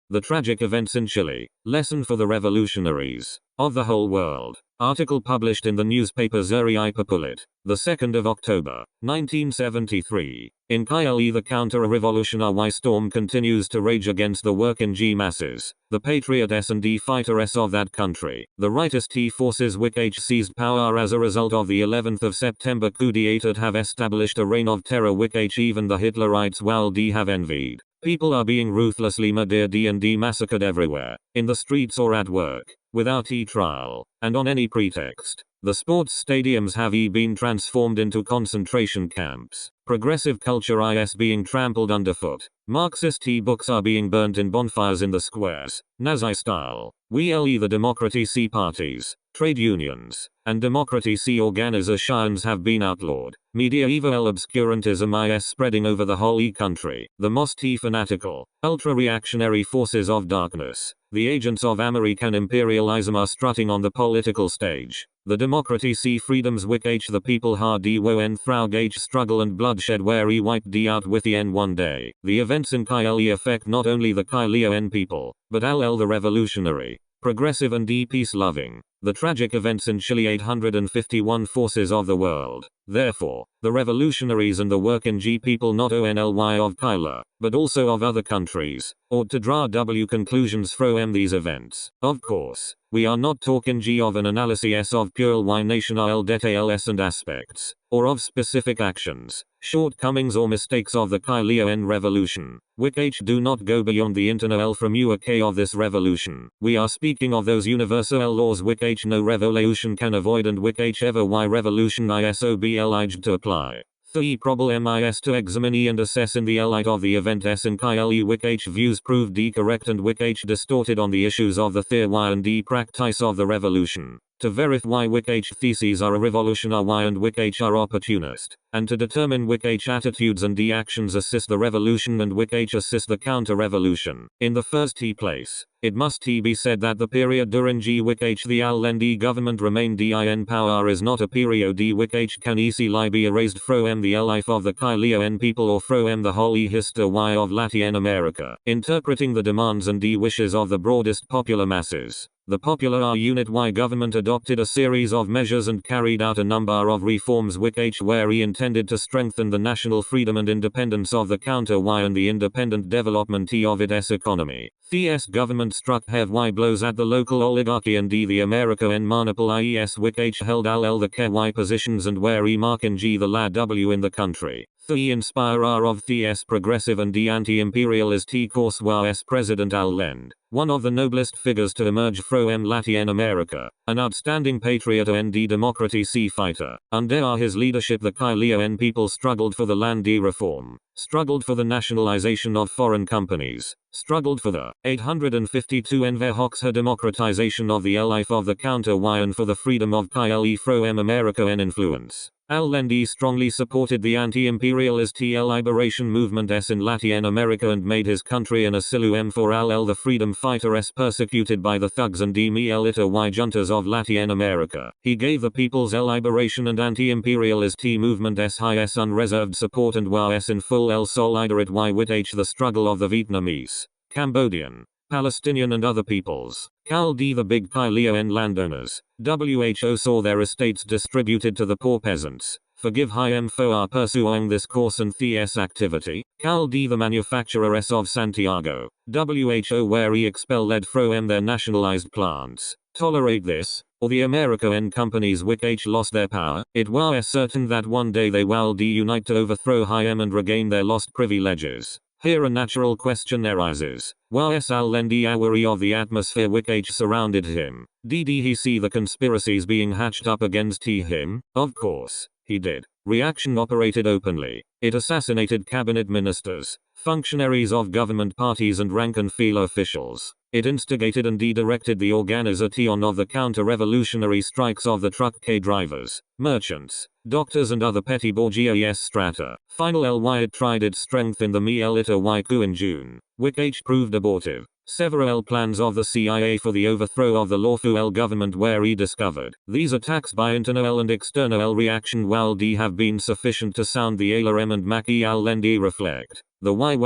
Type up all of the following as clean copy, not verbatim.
The tragic events in Chile. Lesson for the revolutionaries of the whole world. Article published in the newspaper Zuri Populit, the 2nd of October, 1973. In Chile, the counter-revolutionary storm continues to rage against the working masses, the patriot S&D fighters of that country. The rightist forces which seized power as a result of the 11th of September coup d'etat have established a reign of terror which even the Hitlerites world have envied. People are being ruthlessly murdered and massacred everywhere, in the streets or at work, without trial, and on any pretext. The sports stadiums have been transformed into concentration camps. Progressive culture is being trampled underfoot. Marxist books are being burnt in bonfires in the squares, Nazi style. The democracy parties, trade unions, and democracy organizations have been outlawed. Medieval obscurantism is spreading over the whole country. The most fanatical, ultra-reactionary forces of darkness, the agents of American imperialism, are strutting on the political stage. The democracy freedoms which the people hard won through struggle and bloodshed were wiped out with the end one day. The events in Chile affect not only the Chilean people, but all the revolutionary, progressive and peace-loving. The tragic events in Chile 851 forces of the world. Therefore, the revolutionaries and the working people not only of Chile, but also of other countries, ought to draw conclusions from these events. Of course, we are not talking of an analysis of pure national details and aspects, or of specific actions, shortcomings or mistakes of the Chilean revolution, which do not go beyond the internal framework of this revolution. We are speaking of those universal laws which no revolution can avoid and which ever revolution is obliged to apply. The problem is to examine and assess in the light of the events in Chile which views proved correct and which distorted on the issues of the theory and practice of the revolution, to verify which theses are revolutionary and which are opportunist, and to determine which attitudes and actions assist the revolution and which assist the counter-revolution. In the first place, it must be said that the period during which the Allende government remained in power is not a period which can easily be erased from the life of the Chilean people or from the whole history of Latin America. Interpreting the demands and wishes of the broadest popular masses, the Popular Unit government adopted a series of measures and carried out a number of reforms which were intended to strengthen the national freedom and independence of the country and the independent development of its economy. The government struck heavy blows at the local oligarchy and the American monopolies which held all the key positions and were marking the law in the country. The inspirer of the progressive and anti-imperialist course was President Allende, one of the noblest figures to emerge from Latin America, an outstanding patriot and democracy fighter. Under his leadership the Chilean people struggled for the land reform, struggled for the nationalization of foreign companies, struggled for the 852 Enver Hoxha democratization of the life of the country and for the freedom of Chile from American influence. Allende strongly supported the anti-imperialist liberation movement in Latin America and made his country an asylum for all the freedom fighters persecuted by the thugs and military juntas of Latin America. He gave the people's liberation and anti-imperialist movement his unreserved support and was in full solidarity with the struggle of the Vietnamese, Cambodian, Palestinian and other peoples. The big Chilean landowners, who saw their estates distributed to the poor peasants, forgive him for pursuing this course and this activity. The manufacturers of Santiago, who were expelled from their nationalized plants, tolerate this, or the American companies which lost their power. It was certain that one day they will unite to overthrow him and regain their lost privileges. Here a natural question arises. Was Allende aware of the atmosphere which surrounded him? Did he see the conspiracies being hatched up against him? Of course, he did. Reaction operated openly. It assassinated cabinet ministers, functionaries of government parties and rank-and-file officials. It instigated and directed the organization of the counter-revolutionary strikes of the truck drivers, merchants, doctors and other petty bourgeois strata. Finally it tried its strength in the military coup in June, which proved abortive. Several plans of the CIA for the overthrow of the lawful government were discovered. These attacks by internal and external reaction will have been sufficient to sound the alarm and make Allende reflect. The Y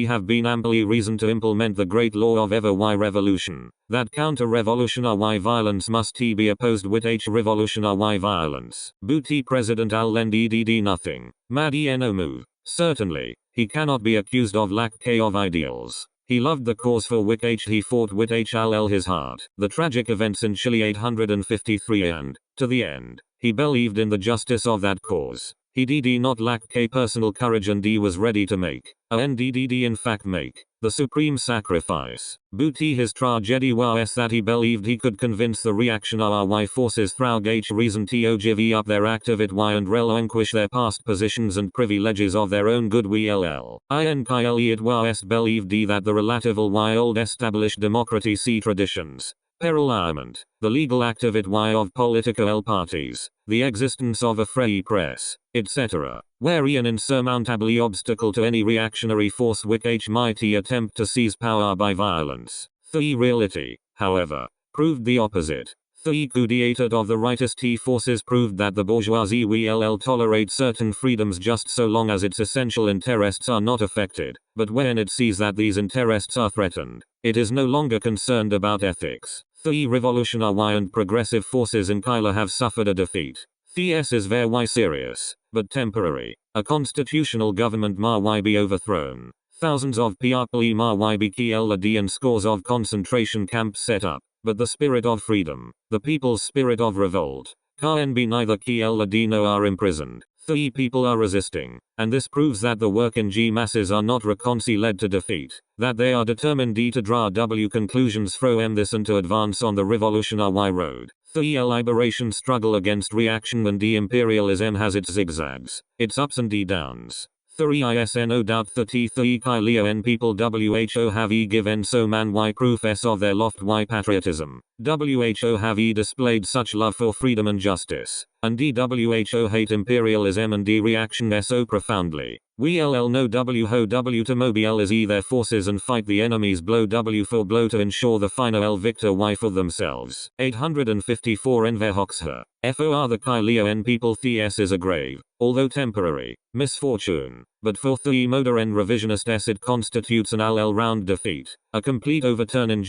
have been amply reason to implement the great law of ever Y revolution, that counter-revolution Y violence must be opposed with H revolution Y violence. Booty President Al-Lendi nothing. Madi no move. Certainly, he cannot be accused of lack of ideals. He loved the cause for which he fought with all his heart. The tragic events in Chile 853 and, to the end, he believed in the justice of that cause. He did not lack personal courage and he was ready to make, and did in fact make, the supreme sacrifice. Booty his tragedy was that he believed he could convince the reactionary forces through reason to give up their activity and relinquish their past positions and privileges of their own good will. It was believed that the relatively old established democracy traditions, parliament, the legal activity of political parties, the existence of a free press, etc., were an insurmountable obstacle to any reactionary force which might attempt to seize power by violence. The reality, however, proved the opposite. The coup d'état of the rightist forces proved that the bourgeoisie will tolerate certain freedoms just so long as its essential interests are not affected, but when it sees that these interests are threatened, it is no longer concerned about ethics. The revolutionary and progressive forces in Chile have suffered a defeat. This is very serious, but temporary. A constitutional government may be overthrown. Thousands of people may be killed and scores of concentration camps set up, but the spirit of freedom, the people's spirit of revolt, can be neither killed nor are imprisoned. The people are resisting, and this proves that the working masses are not led to defeat, that they are determined to draw conclusions from this and to advance on the revolutionary road. The liberation struggle against reaction and imperialism has its zigzags, its ups and downs. Is no doubt that the Chilean people who have given so man proof of their loft patriotism, who have displayed such love for freedom and justice, and who hate imperialism and reaction so profoundly. We'll know who to mobilize their forces and fight the enemies blow for blow to ensure the final victory for themselves. 854 Enver Hoxha. For the Chilean people this is a grave, although temporary, misfortune, but for the modern revisionists it constitutes an all-round defeat, a complete overturn in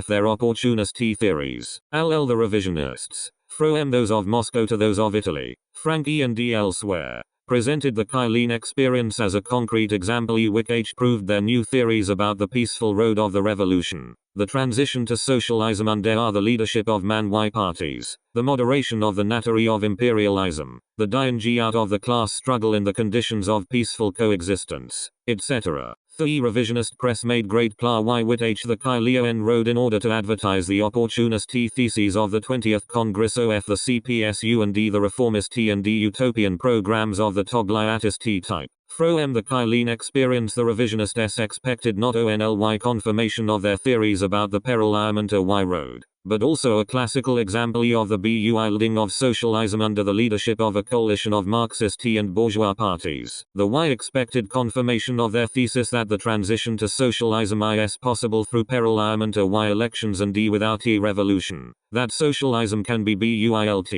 their opportunist theories. The revisionists, from those of Moscow to those of Italy, Frankie and elsewhere, presented the Chilean experience as a concrete example which proved their new theories about the peaceful road of the revolution, the transition to socialism under the leadership of man-y parties, the moderation of the nature of imperialism, the dying out of the class struggle in the conditions of peaceful coexistence, etc. The revisionist press made great ply with the Chilean road in order to advertise the opportunist theses of the 20th Congress of the CPSU and the reformist and utopian programs of the Togliatist type. From the Chilean experience the revisionists expected not only confirmation of their theories about the parliament Y road, but also a classical example of the building of socialism under the leadership of a coalition of Marxist and bourgeois parties. The Y expected confirmation of their thesis that the transition to socialism is possible through parliament Y elections and without revolution, that socialism can be built,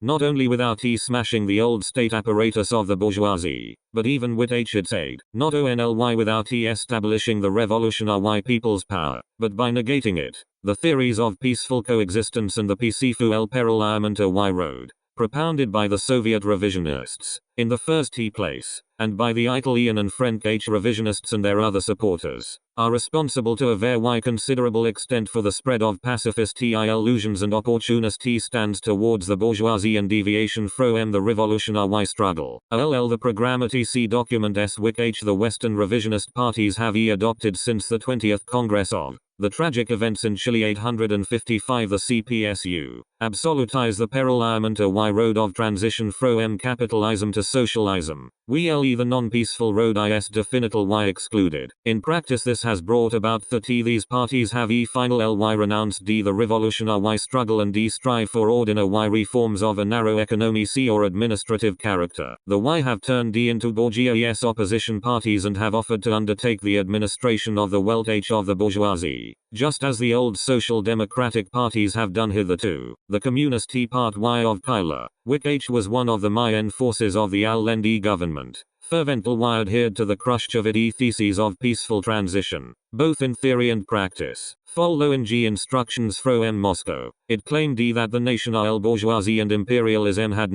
not only without smashing the old state apparatus of the bourgeoisie, but even with its aid, not only without establishing the revolutionary people's power, but by negating it. The theories of peaceful coexistence and the peaceful parliament Y road, propounded by the Soviet revisionists, in the first place, and by the Italian and French revisionists and their other supporters, are responsible to a very considerable extent for the spread of pacifist illusions and opportunist stands towards the bourgeoisie and deviation from the revolutionary struggle. The programmatic document which the Western revisionist parties have adopted since the 20th Congress of the tragic events in Chile 855 the CPSU, absolutize the parliament Y road of transition from capitalism to socialism, the non-peaceful road is definitely excluded. In practice this has brought about that these parties have finally renounced the revolutionary struggle and strive for ordinary reforms of a narrow economy or administrative character. The Y have turned into bourgeois opposition parties and have offered to undertake the administration of the wealth of the bourgeoisie, just as the old social democratic parties have done hitherto. The Communist Party of Chile, which was one of the main forces of the Allende government, fervently adhered to the Khrushchevite theses of peaceful transition, both in theory and practice. Following instructions from Moscow, it claimed that the national bourgeoisie and imperialism had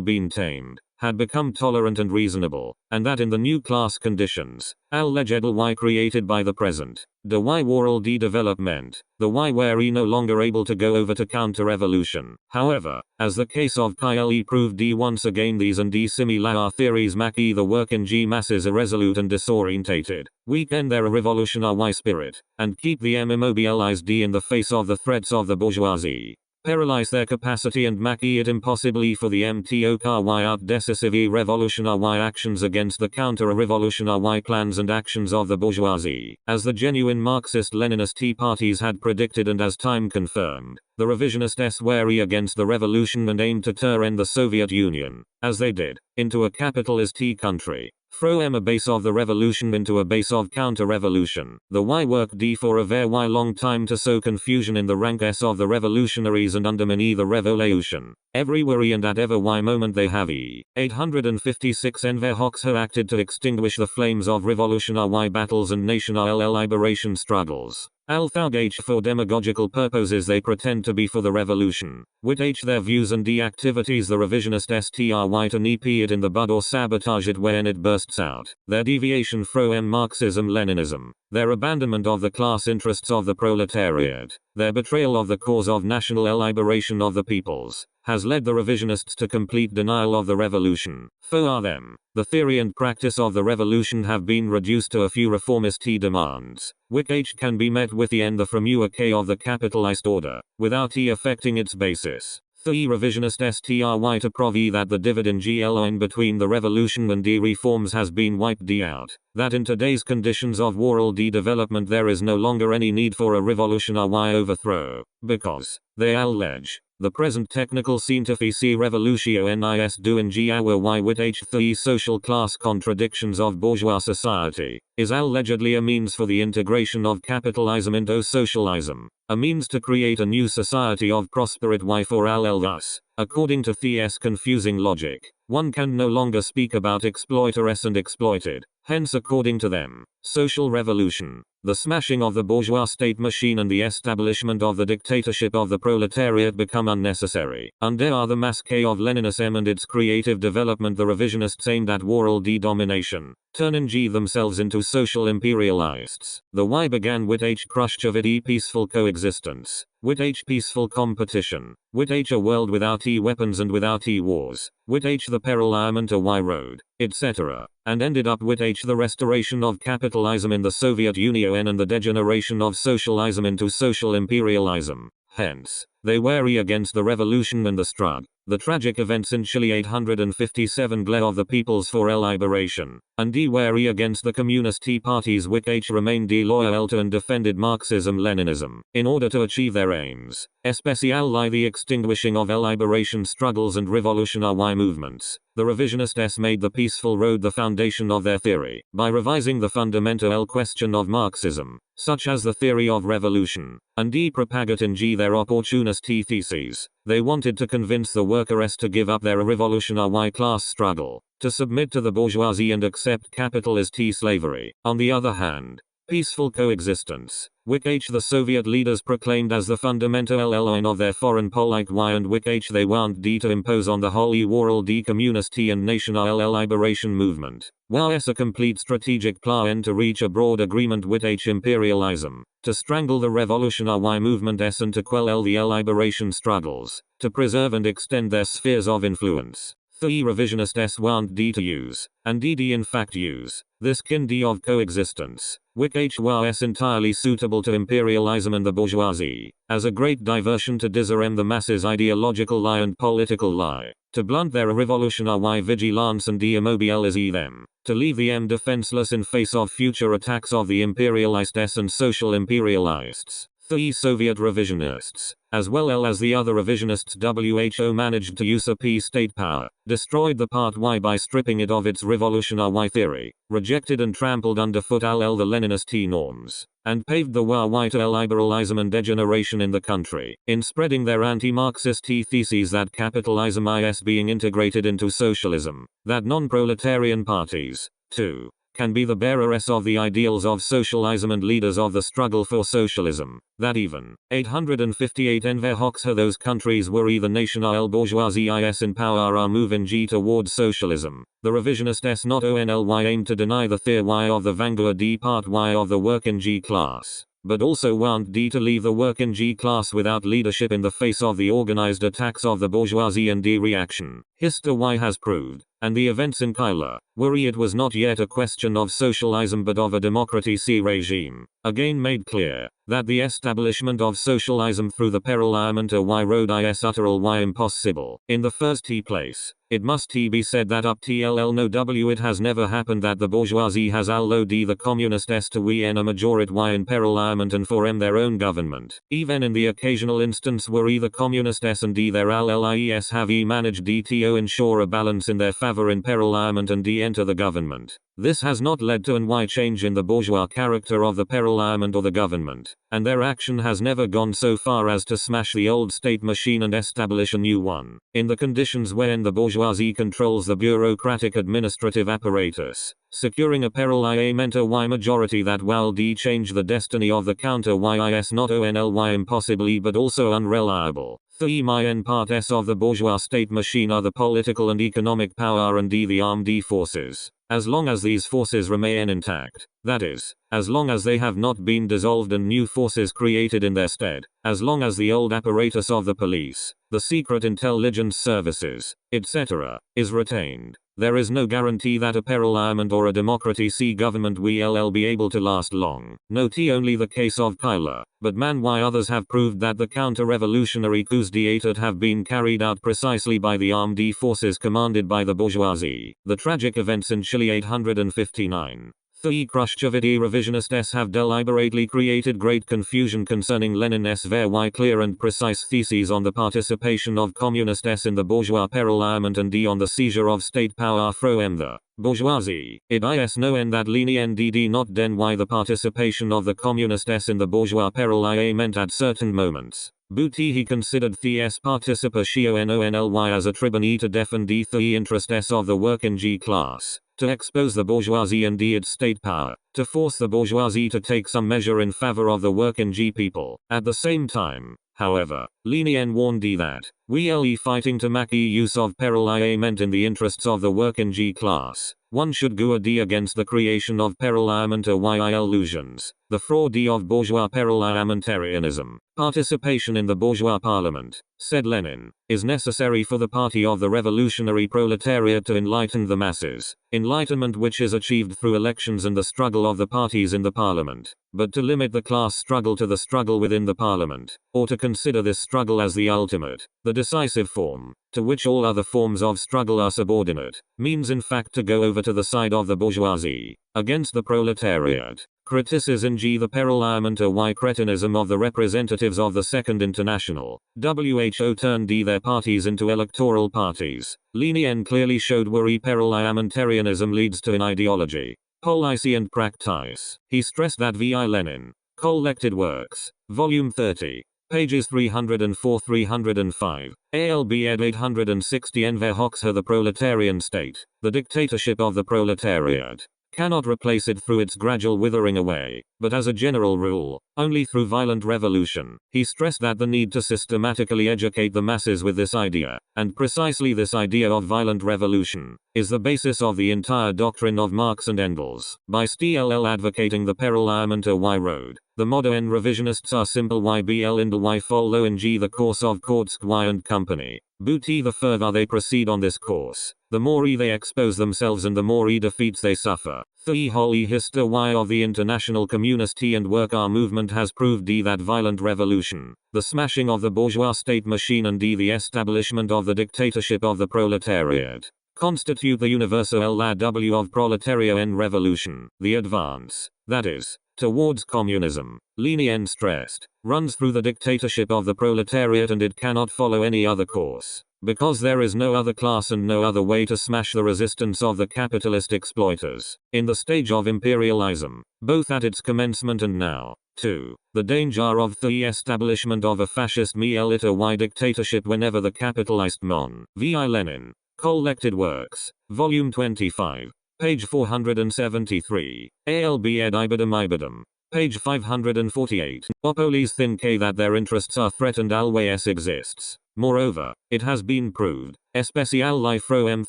been tamed, had become tolerant and reasonable, and that in the new class conditions, allegedly created by the present, the world development, the were no longer able to go over to counter-revolution. However, as the case of Chile proved once again, these and similar theories make the working masses irresolute and disorientated, weaken their revolutionary spirit, and keep them immobilized in the face of the threats of the bourgeoisie, paralyze their capacity and make it impossible for them to carry out decisive revolutionary actions against the counter-revolutionary plans and actions of the bourgeoisie. As the genuine Marxist-Leninist parties had predicted and as time confirmed, the revisionists were against the revolution and aimed to turn the Soviet Union, as they did, into a capitalist country. From a base of the revolution into a base of counter-revolution. The worked for a very long time to sow confusion in the ranks of the revolutionaries and undermine the revolution. Everywhere and at every moment they have 856 Enver Hoxha acted to extinguish the flames of revolutionary battles and national liberation struggles. Although for demagogical purposes they pretend to be for the revolution, which their views and activities the revisionists try to nip it in the bud or sabotage it when it bursts out. Their deviation from Marxism-Leninism, their abandonment of the class interests of the proletariat, their betrayal of the cause of national liberation of the peoples, has led the revisionists to complete denial of the revolution. For them, the theory and practice of the revolution have been reduced to a few reformist demands, which can be met with the framework of the capitalist order, without affecting its basis. The revisionists try to prove that the dividend line between the revolution and reforms has been wiped out, that in today's conditions of world development there is no longer any need for a revolutionary overthrow, because, they allege, the present technical scientific revolution is doing away with the social class contradictions of bourgeois society, is allegedly a means for the integration of capitalism into socialism, a means to create a new society of prosperity for all. Thus, according to this confusing logic, one can no longer speak about exploiters and exploited. Hence, according to them, social revolution, the smashing of the bourgeois state machine and the establishment of the dictatorship of the proletariat become unnecessary. Under the mask of Leninism and its creative development, the revisionists aimed at world domination, turning themselves into social imperialists. The Y began with Khrushchevite peaceful coexistence, with peaceful competition, with a world without weapons and without wars, with the parallelment to Y road, etc., and ended up with the restoration of capitalism in the Soviet Union and the degeneration of socialism into social imperialism. Hence, they were against the revolution and the struggle. The tragic events in Chile 857 glare of the peoples for liberation, and were against the communist parties which remained loyal to and defended Marxism-Leninism, in order to achieve their aims, especially the extinguishing of liberation struggles and revolutionary movements. The revisionists made the peaceful road the foundation of their theory, by revising the fundamental question of Marxism, such as the theory of revolution, and propagating their opportunist theses. They wanted to convince the workers to give up their revolutionary class struggle, to submit to the bourgeoisie and accept capitalist slavery. On the other hand, peaceful coexistence, which the Soviet leaders proclaimed as the fundamental line of their foreign policy and which they wanted to impose on the whole world communist and national liberation movement, was a complete strategic plan to reach a broad agreement with imperialism, to strangle the revolutionary movement and to quell the liberation struggles, to preserve and extend their spheres of influence. The revisionists want to use, and did in fact use, this kind of coexistence, which was entirely suitable to imperialism and the bourgeoisie, as a great diversion to disarm the masses' ideological lie and political lie, to blunt their revolutionary vigilance and immobilize them, to leave them defenseless in face of future attacks of the imperialists and social imperialists. The Soviet revisionists, as well as the other revisionists WHO managed to usurp state power, destroyed the Part Y by stripping it of its revolutionary theory, rejected and trampled underfoot the Leninist norms, and paved the way to liberalism and degeneration in the country, in spreading their anti-Marxist theses that capitalism is being integrated into socialism, that non-proletarian parties, too, can be the bearers of the ideals of socialism and leaders of the struggle for socialism, that even 858 Enver Hoxha those countries were either national bourgeoisie is in power are moving towards socialism. The revisionists not only aim to deny the theory of the vanguard part Y of the working class, but also want to leave the working class without leadership in the face of the organized attacks of the bourgeoisie and reaction. History has proved, and the events in Chile, where it was not yet a question of socialism but of a democracy regime, again made clear that the establishment of socialism through the parliament road is utterly impossible. In the first place, it must be said that up till no it has never happened that the bourgeoisie has allowed the communists to win a majority in parliament and form their own government. Even in the occasional instance where the communists and their allies have managed to ensure a balance in their favor in parliament and enter the government. This has not led to any change in the bourgeois character of the parliament or the government, and their action has never gone so far as to smash the old state machine and establish a new one. In the conditions wherein the bourgeoisie controls the bureaucratic administrative apparatus, securing a parliament majority that will change the destiny of the counter is not only impossible but also unreliable. The main parts of the bourgeois state machine are the political and economic power and the armed forces. As long as these forces remain intact, that is, as long as they have not been dissolved and new forces created in their stead, as long as the old apparatus of the police, the secret intelligence services, etc., is retained, there is no guarantee that a parliament or a democracy government will be able to last long. Note only the case of Chile, but why others have proved that the counter-revolutionary coups d'état have been carried out precisely by the armed forces commanded by the bourgeoisie. The tragic events in Chile 859. The Khrushchevite revisionists have deliberately created great confusion concerning Lenin's very clear and precise theses on the participation of communists in the bourgeois parliament and on the seizure of state power from the bourgeoisie. It is known that Lenin did not deny the participation of the communists in the bourgeois parliament at certain moments. But he considered this participation only as a tribune to defend the interests of the working class, to expose the bourgeoisie and its state power, to force the bourgeoisie to take some measure in favor of the working people. At the same time, however, Lenin warned that, while fighting to make use of parliament in the interests of the working class, one should go against the creation of parliament illusions, the fraud of bourgeois parliamentarianism. Participation in the bourgeois parliament, said Lenin, is necessary for the party of the revolutionary proletariat to enlighten the masses, enlightenment which is achieved through elections and the struggle of the parties in the parliament, but to limit the class struggle to the struggle within the parliament, or to consider this struggle as the ultimate, the decisive form, to which all other forms of struggle are subordinate, means in fact to go over to the side of the bourgeoisie, against the proletariat. Criticism the parliament cretinism of the representatives of the Second International, WHO turned their parties into electoral parties. Lenin clearly showed where parliamentarianism leads to an ideology, policy and practice. He stressed that V.I. Lenin, Collected Works, Volume 30, pages 304-305, ALB ed 860 Enver Hoxha the proletarian state, the dictatorship of the proletariat, cannot replace it through its gradual withering away, but as a general rule, only through violent revolution. He stressed that the need to systematically educate the masses with this idea, and precisely this idea of violent revolution, is the basis of the entire doctrine of Marx and Engels. By still advocating the parliament road, the modern revisionists are simple YBL and Y follow in the course of Kautsky and Company. But the further they proceed on this course, the more they expose themselves and the more defeats they suffer. The whole history of the international communist and worker movement has proved that violent revolution, the smashing of the bourgeois state machine and the establishment of the dictatorship of the proletariat, constitute the universal law of proletarian revolution. The advance, that is, towards communism. Lenin stressed, runs through the dictatorship of the proletariat and it cannot follow any other course. Because there is no other class and no other way to smash the resistance of the capitalist exploiters. In the stage of imperialism, both at its commencement and now. 2. The danger of the establishment of a fascist military dictatorship whenever the capitalist mon. V.I. Lenin. Collected Works. Volume 25. Page 473. ALB ed ibidum. Page 548. Opolis think that their interests are threatened always exists. Moreover, it has been proved, especially from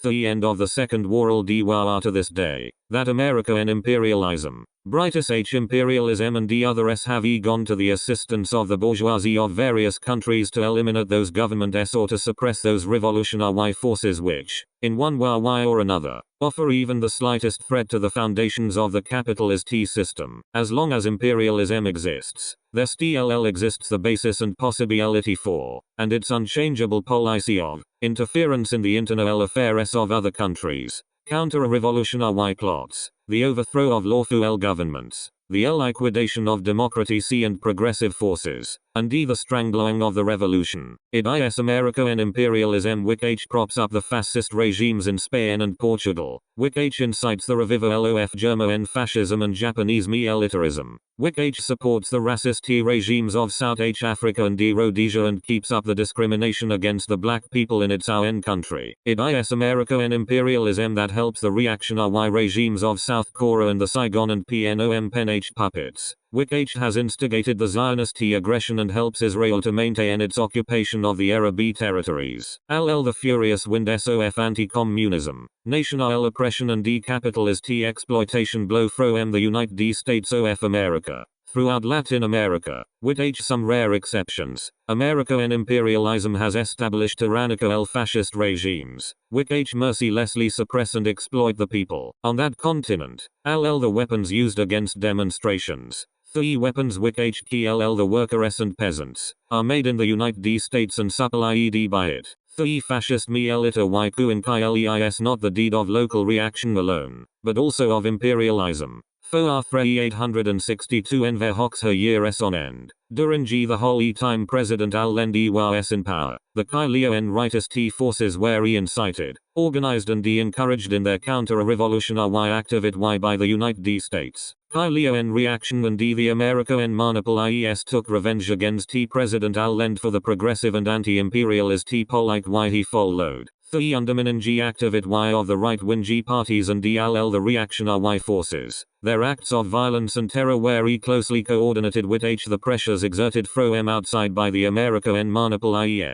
the end of the Second World War to this day, that America and imperialism, British imperialism and the others have gone to the assistance of the bourgeoisie of various countries to eliminate those governments or to suppress those revolutionary forces which, in one way or another, offer even the slightest threat to the foundations of the capitalist system. As long as imperialism exists, there still exists the basis and possibility for, and its unchangeable policy of, interference in the internal affairs of other countries, counter-revolutionary plots, the overthrow of lawful governments, the liquidation of democracy and progressive forces, and the strangling of the revolution. It is America and imperialism which props up the fascist regimes in Spain and Portugal, which incites the revival of German fascism and Japanese militarism, which supports the racist regimes of South Africa and Rhodesia and keeps up the discrimination against the black people in its own country. It is America and imperialism that helps the reactionary regimes of South Korea and the Saigon and Phnom Penh puppets, which has instigated the Zionist aggression and helps Israel to maintain its occupation of the Arab territories. The furious wind of anti-communism, national oppression and capitalist exploitation blow from the United States of America. Throughout Latin America, with some rare exceptions, America and imperialism has established tyrannical fascist regimes, which mercilessly suppress and exploit the people. On that continent, the weapons used against demonstrations, the weapons which kill the workers and peasants, are made in the United States and supplied by it. The fascist military coup in Chile is not the deed of local reaction alone, but also of imperialism. For 862 Enver Hoxha years on end, during the whole time President Allende was in power, the Chilean rightist forces were incited, organized and encouraged in their counter-revolutionary activity by the United States. Chilean reaction and the American monopoly took revenge against President Allende for the progressive and anti-imperialist policy he followed. The undermining activity of the right-wing parties and the reactionary forces. Their acts of violence and terror were closely coordinated with the pressures exerted from outside by the American monopoly.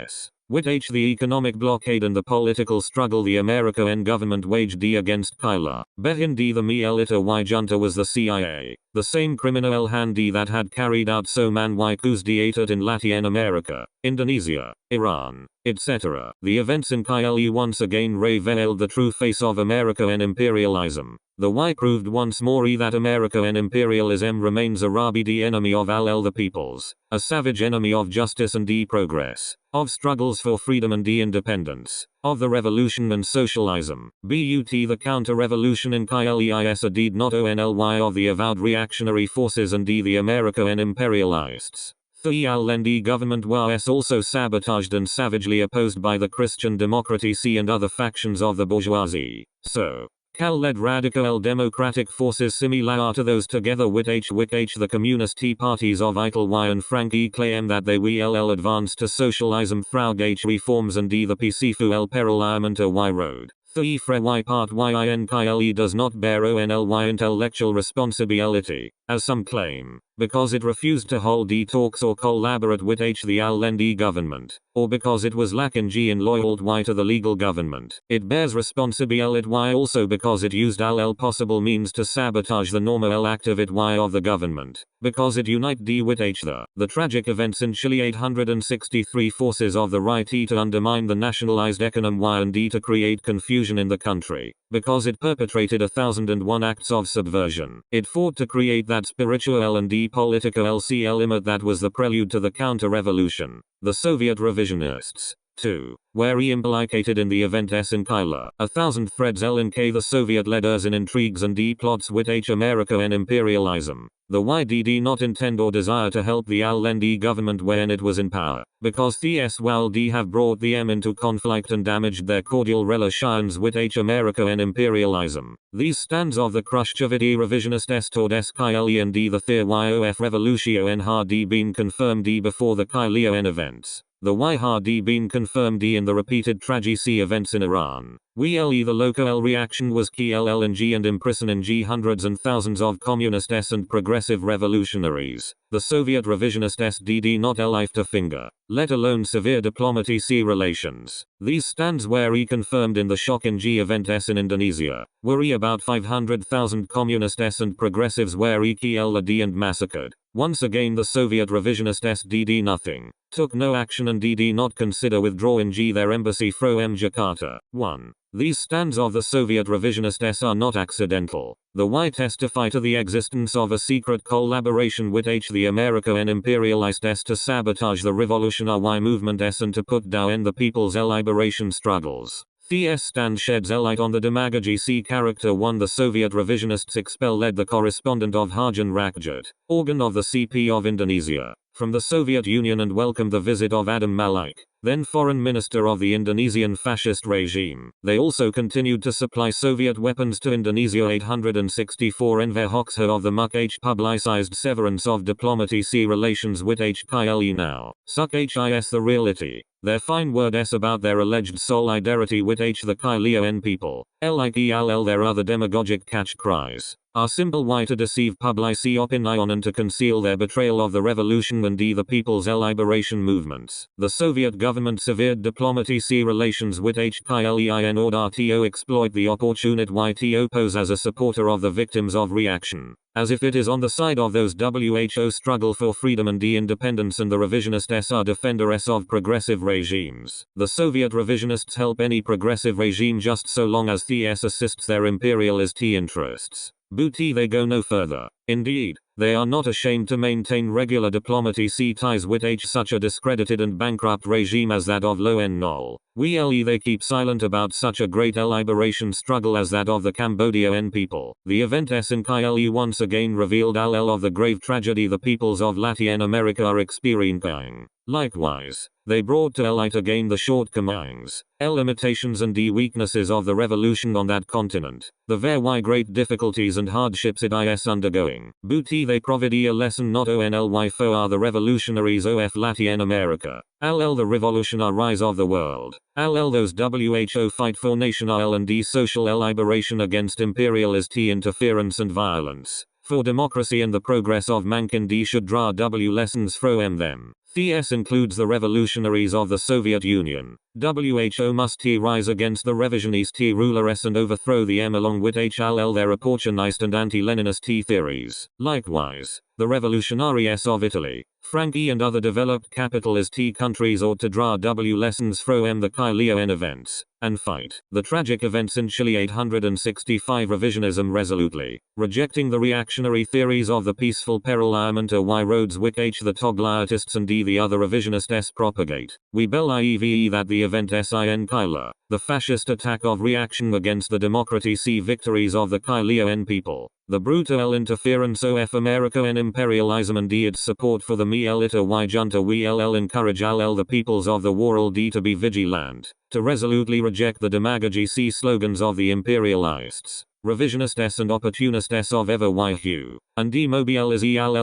With the economic blockade and the political struggle the American government waged against Chile. Behind the military junta was the CIA, the same criminal hand that had carried out so many coups d'etat in Latin America, Indonesia, Iran, etc. The events in Chile once again revealed the true face of American imperialism. The Y proved once more that American imperialism remains a rabid enemy of the peoples, a savage enemy of justice and progress, of struggles for freedom and independence, of the revolution and socialism. But the counter-revolution in Chile is a deed not only of the avowed reactionary forces and the American imperialists. The Allende government was also sabotaged and savagely opposed by the Christian democracy and other factions of the bourgeoisie. So, led radical democratic forces similar to those together with which the communist parties of Italy and Frankie claim that they will advance to socialism through reforms and the peaceful parliament y road. The free part yin Chile does not bear only intellectual responsibility, as some claim, because it refused to hold talks or collaborate with the Allende government, or because it was lacking in loyalty to the legal government. It bears responsibility also because it used all possible means to sabotage the normal activity of the government, because it united with the tragic events in Chile 863 forces of the right to undermine the nationalized economy and to create confusion in the country, because it perpetrated 1001 acts of subversion. It fought to create that spiritual and political element that was the prelude to the counter-revolution. The Soviet revisionists, 2. Where he implicated in the event S in Chile. 1000 threads L in K the Soviet leaders in intrigues and D plots with H America and imperialism. The YDD not intend or desire to help the LND government when it was in power, because the SWLD have brought the M into conflict and damaged their cordial relations with H America and imperialism. These stands of the Khrushchevity revisionist S toward S Kyle and D the Thir YOF revolutio N hard been confirmed D before the Kyle N events. The Y hard been confirmed in the repeated tragic events in Iran. The local reaction was key LNG and imprison G hundreds and thousands of communist S and progressive revolutionaries. The Soviet revisionist SDD not life to finger, let alone severe diplomacy C relations. These stands were confirmed in the shock in G event S in Indonesia, where about 500,000 communist S and progressives were killed and massacred. Once again the Soviet revisionist SDD nothing, took no action and DD not consider withdraw in G their embassy from Jakarta. 1. These stands of the Soviet revisionist S are not accidental. The Y testify to the existence of a secret collaboration with H the America and imperialist S to sabotage the revolutionary movement S and to put down the people's liberation struggles. The S stand sheds light on the demagogy C character 1. The Soviet revisionists expel led the correspondent of Harjan Rakjat, organ of the CP of Indonesia, from the Soviet Union and welcomed the visit of Adam Malik, then foreign minister of the Indonesian fascist regime. They also continued to supply Soviet weapons to Indonesia. 864 Enver Hoxha of the MUK H publicized severance of diplomacy relations with H Kyle now. Suck HIS the reality. Their fine word S about their alleged solidarity with H the Chilean people, LIKLL their other demagogic catch cries, are simple Y to deceive public opinion and to conceal their betrayal of the revolution and D the people's liberation movements. The Soviet government severed diplomacy relations with H Kyle in order to exploit the opportunity Y to pose as a supporter of the victims of reaction, as if it is on the side of those WHO struggle for freedom and independence and the revisionist S are defender S of progressive regimes. The Soviet revisionists help any progressive regime just so long as the S assists their imperialist interests. Booty they go no further. Indeed, they are not ashamed to maintain regular diplomacy ties with H such a discredited and bankrupt regime as that of Loen Nol. They keep silent about such a great liberation struggle as that of the Cambodian people. The event S in Kyle once again revealed of the grave tragedy the peoples of Latin America are experiencing. Likewise, they brought to light again the shortcomings, limitations and weaknesses of the revolution on that continent, the very great difficulties and hardships it is undergoing. Booty they provide a lesson not only for the revolutionaries of Latin America, the revolutionaries of the world, those WHO fight for national and social liberation against imperialist interference and violence, for democracy and the progress of mankind should draw lessons from them. TS includes the revolutionaries of the Soviet Union. WHO must rise against the revisionist rulers and overthrow the M along with HLL their opportunist and anti-Leninist theories. Likewise, the revolutionaries of Italy, Frankie and other developed capitalist countries ought to draw lessons from the Chilean events, and fight the tragic events in Chile. 865 Revisionism resolutely, rejecting the reactionary theories of the peaceful parliament Y roads which the Togliatists and the other revisionists propagate. We believe that the event SIN Chile, the fascist attack of reaction against the democracy victories of the Chilean people, the brutal interference of America and imperialism and its support for the Mielita Y junta will encourage the peoples of the world to be vigilant, to resolutely reject the demagogy slogans of the imperialists, revisionist and opportunist of ever hue, and demobilize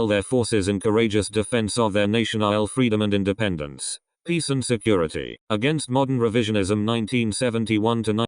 their forces in courageous defense of their national freedom and independence, peace and security, against modern revisionism. 1971 to